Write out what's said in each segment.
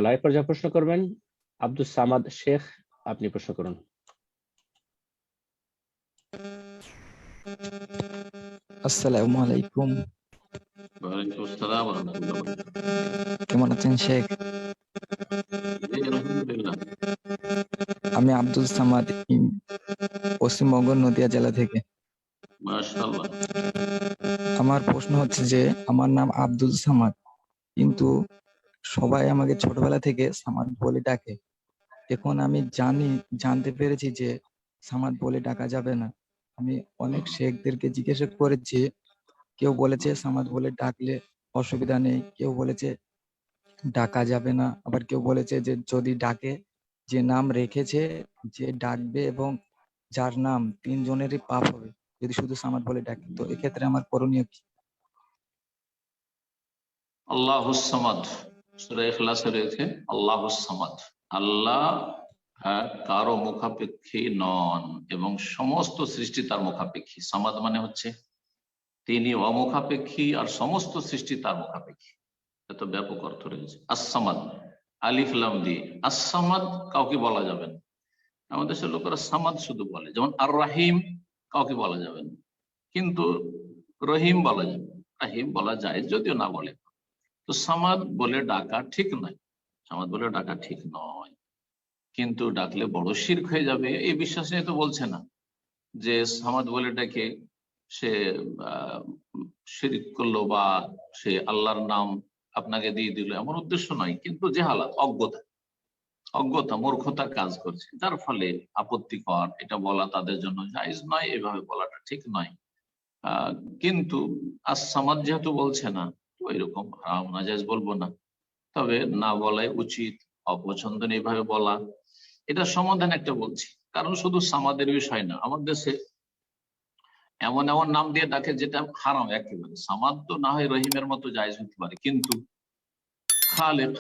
Live পর্যায়ে প্রশ্ন করবেন আব্দুস সামাদ শেখ, আপনি প্রশ্ন করুন। আসসালামু আলাইকুম। ওয়ালাইকুম আসসালাম ওয়া রাহমাতুল্লাহ। কেমন আছেন শেখ? জি, আলহামদুলিল্লাহ। আমি আব্দুল সামাদ, পশ্চিমবঙ্গ নদিয়া জেলা থেকে। মাশাআল্লাহ। আমার প্রশ্ন হচ্ছে যে আমার নাম আব্দুল সামাদ, কিন্তু সবাই আমাকে ছোটবেলা থেকে সামাদ বলে ডাকে। এখন আমি জানতে পেরেছি যে সামাদ বলে ডাকা যাবে না। আমি অনেক শেখদেরকে জিজ্ঞাসা করেছি, কেউ বলেছে সামাদ বলে ডাকলে অসুবিধা নেই, কেউ বলেছে ডাকা যাবে না, আবার কেউ বলেছে যে যদি ডাকে, যে নাম রেখেছে, যে ডাকবে এবং যার নাম, তিনজনেরই পাপ হবে যদি শুধু সামাদ বলে ডাকে। তো এক্ষেত্রে আমার করণীয় কি? আল্লাহুস সামাদ, সূরা ইখলাসে রয়েছে আল্লাহুস সামাদ। আল্লাহ কারো মুখাপেক্ষী নন এবং সমস্ত সৃষ্টি তার মুখাপেক্ষী। সামাদ মানে হচ্ছে তিনি অমুখাপেক্ষী আর সমস্ত সৃষ্টি তার মুখাপেক্ষী। এত ব্যাপক অর্থ রয়েছে। আস-সামাদ আলিফ লাম দিয়ে। আস-সামাদ কাউকে বলা যাবে না। আমাদের দেশের লোকেরা সামাদ শুধু বলে, যেমন আর রাহিম কাউকে বলা যাবে না, কিন্তু রহিম বলা যাবে, রাহিম বলা যায় যদিও না বলে। তো সামাদ বলে ডাকা ঠিক নয়, সামাদ বলে ডাকা ঠিক নয়, কিন্তু ডাকলে বড় শিরক হয়ে যাবে এই বিশ্বাস নিয়ে তো বলছে না যে সামাদ বলে ডাকে সে শিরক করলো বা সে আল্লাহর নাম আপনাকে দিয়ে দিল, এমন উদ্দেশ্য নয়, কিন্তু জেহালাত, অজ্ঞতা মূর্খতা কাজ করছে, যার ফলে আপত্তিকর এটা বলা তাদের জন্য জায়েজ নয়, এভাবে বলাটা ঠিক নয়। কিন্তু আস-সামাদ যেহেতু বলছে না, তো এরকম হারাম নাজায়েজ বলবো না, তবে না বলাই উচিত, অপছন্দনীয় ভাবে বলা। এটা সমাধান একটা বলছি, কারণ শুধু সামাদের বিষয় না, আমার দেশে এমন এমন নাম দিয়ে ডাকে যেটা হারাম একেবারে। সামাদ তো না হয় রহিমের মতো জায়েজ হতে পারে, কিন্তু খালেক,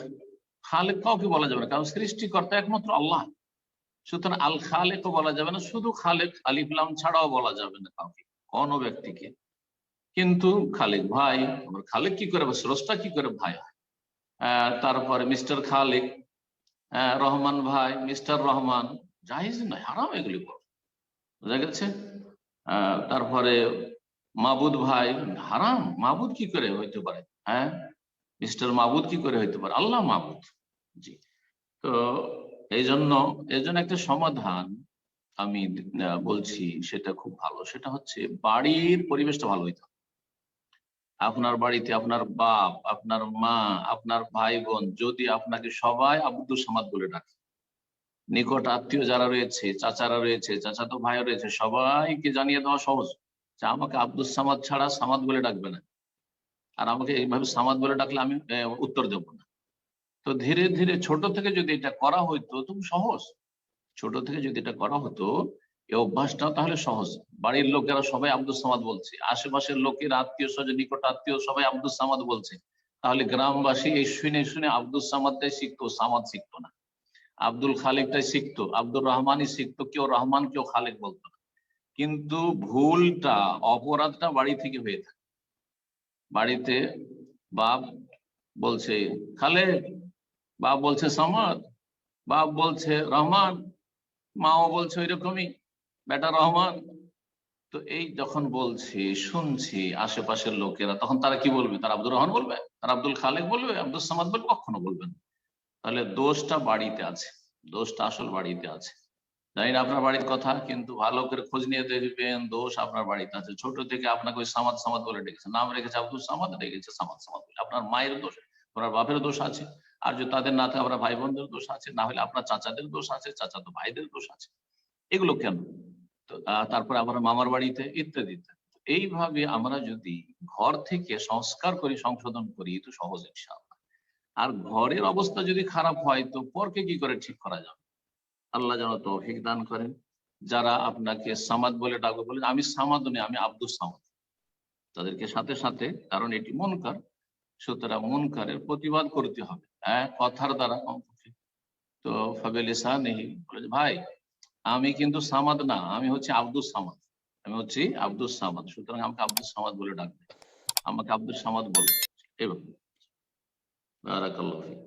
খালেক কাউকে বলা যাবে না, কারণ সৃষ্টিকর্তা একমাত্র আল্লাহ। সুতরাং আল খালেকও বলা যাবে না, শুধু খালেক আলিফ লাম ছাড়াও বলা যাবে না কাউকে, কোন ব্যক্তিকে। কিন্তু খালেক ভাই, আবার খালেক কি করে, স্রষ্টা কি করে ভাই হয়? তারপরে মিস্টার খালেক, রহমান ভাই, মিস্টার রহমান, জায়েজ নয়, হারাম এগুলি বল, বোঝা গেছে? তারপরে মাবুদ ভাই, হারাম, মাবুদ কি করে হইতে পারে? হ্যাঁ, মিস্টার মাবুদ কি করে হইতে পারে? আল্লাহ মাবুদ। জি। তো এই জন্য একটা সমাধান আমি বলছি, সেটা খুব ভালো। সেটা হচ্ছে বাড়ির পরিবেশটা ভালো হইতে হবে। আপনার বাড়িতে আপনার বাপ, আপনার মা, আপনার ভাই বোন যদি আপনাকে সবাই আব্দুল সামাদ বলে ডাকে, নিকট আত্মীয় যারা রয়েছে, চাচারা রয়েছে, চাচাতো ভাই রয়েছে, সবাইকে জানিয়ে দেওয়া সহজ যে আমাকে আব্দুল সামাদ ছাড়া সামাদ বলে ডাকবে না, আর আমাকে এইভাবে সামাদ বলে ডাকলে আমি উত্তর দেব না। তো ধীরে ধীরে ছোট থেকে যদি এটা করা হইতো, খুব সহজ, ছোট থেকে যদি এটা করা হতো, এই অভ্যাসটা, তাহলে সহজ। বাড়ির লোকেরা সবাই আব্দুল সামাদ বলছে, আশেপাশের লোকের আত্মীয় স্বজন, নিকট আত্মীয় সবাই আব্দুল সামাদ বলছে, তাহলে গ্রামবাসী এই শুনে শুনে আব্দুল সামাদটাই শিখতো, সামাদ শিখতো না। আব্দুল খালেকটাই শিখতো, আব্দুর রহমানই শিখতো, কেউ রহমান কেউ খালেক বলতো না। কিন্তু ভুলটা, অপরাধটা বাড়ি থেকে হয়ে থাকে। বাড়িতে বাপ বলছে খালেক, বাপ বলছে সামাদ, বাপ বলছে রহমান, মাও বলছে ওই রকমই, বেটা রহমান। তো এই যখন বলছি, শুনছি আশেপাশের লোকেরা, তখন তারা কি বলবে? তারা আব্দুর রহমান বলবে, তারা আব্দুল খালেক বলবে, আব্দুল সামাদ বলবে? কখনো বলবে না। তাহলে দোষটা বাড়িতে আছে, দোষটা আসল বাড়িতে আছে। জানি না আপনার বাড়ির কথা, কিন্তু ভালো করে খোঁজ নিয়ে দেখবেন, দোষ আপনার বাড়িতে আছে। ছোট থেকে আপনাকে ওই সামাদ সামাদ বলে ডেকেছে, নাম রেখেছে আব্দুল সামাদ, রেখেছে সামাদ সামাদ বলে। আপনার মায়ের দোষ, আপনার বাপের দোষ আছে, আর যদি তাদের না থাকে আপনার ভাই বোনদের দোষ আছে, না হলে আপনার চাচাদের দোষ আছে, চাচাতো ভাইদের দোষ আছে। এগুলো কেন? তো তারপরে আমার মামার বাড়িতে ইত্যাদি ইত্যাদি। এইভাবে আমরা যদি ঘর থেকে সংস্কার করি, সংশোধন করি, তো সহজ ইনশাআল্লাহ। আর ঘরের অবস্থা যদি খারাপ হয়, তো পরকে কি করে ঠিক করা যাবে? আল্লাহ যেন তৌফিক দান করেন। যারা আপনাকে সামাদ বলে ডাকবে, বলে আমি সামাদ নই, আমি আব্দুল সামাদ, তাদেরকে সাথে সাথে, কারণ এটি মুনকার, সুতরাং মুনকারের প্রতিবাদ করতে হবে, কথার দ্বারা কমপক্ষে। তো ফাবিলিসানিহি, বলে ভাই আমি কিন্তু সামাদ না, আমি হচ্ছে আব্দুল সামাদ, আমি হচ্ছি আব্দুল সামাদ, সুতরাং আমাকে আব্দুল সামাদ বলে ডাকবে, আমাকে আব্দুল সামাদ বলবে। এভাবে বারাকাল্লাহু ফিক।